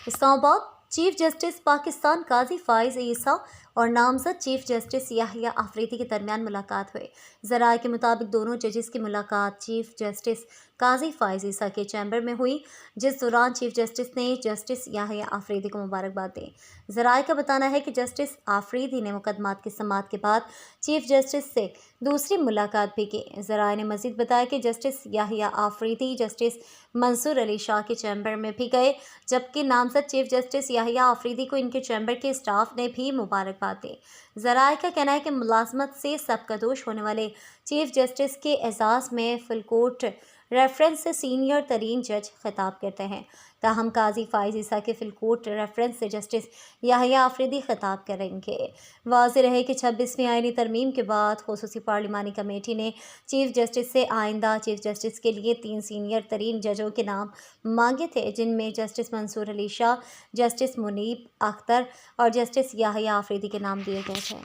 اسلام آباد chief justice Pakistan قاضی فائز عیسیٰ اور نامزد چیف جسٹس یحییٰ آفریدی کے درمیان ملاقات ہوئی۔ ذرائع کے مطابق دونوں ججز کی ملاقات چیف جسٹس قاضی فائز عیسیٰ کے چیمبر میں ہوئی، جس دوران چیف جسٹس نے جسٹس یحییٰ آفریدی کو مبارکباد دی۔ ذرائع کا بتانا ہے کہ جسٹس آفریدی نے مقدمات کی سماعت کے بعد چیف جسٹس سے دوسری ملاقات بھی کی۔ ذرائع نے مزید بتایا کہ جسٹس یحییٰ آفریدی جسٹس منصور علی شاہ کے چیمبر میں بھی گئے، جبکہ نامزد چیف جسٹس یحییٰ آفریدی کو ان کے چیمبر کے اسٹاف نے بھی مبارکباد دی۔ ذرائع کا کہنا ہے کہ ملازمت سے سبکدوش ہونے والے چیف جسٹس کے اعزاز میں فل کورٹ ریفرنس سے سینئر ترین جج خطاب کرتے ہیں، تاہم قاضی فائز عیسیٰ کے فل کورٹ ریفرنس سے جسٹس یحییٰ آفریدی خطاب کریں گے۔ واضح رہے کہ 26ویں آئینی ترمیم کے بعد خصوصی پارلیمانی کمیٹی نے چیف جسٹس سے آئندہ چیف جسٹس کے لیے 3 سینئر ترین ججوں کے نام مانگے تھے، جن میں جسٹس منصور علی شاہ، جسٹس منیب اختر اور جسٹس یحییٰ آفریدی کے نام دیے گئے تھے۔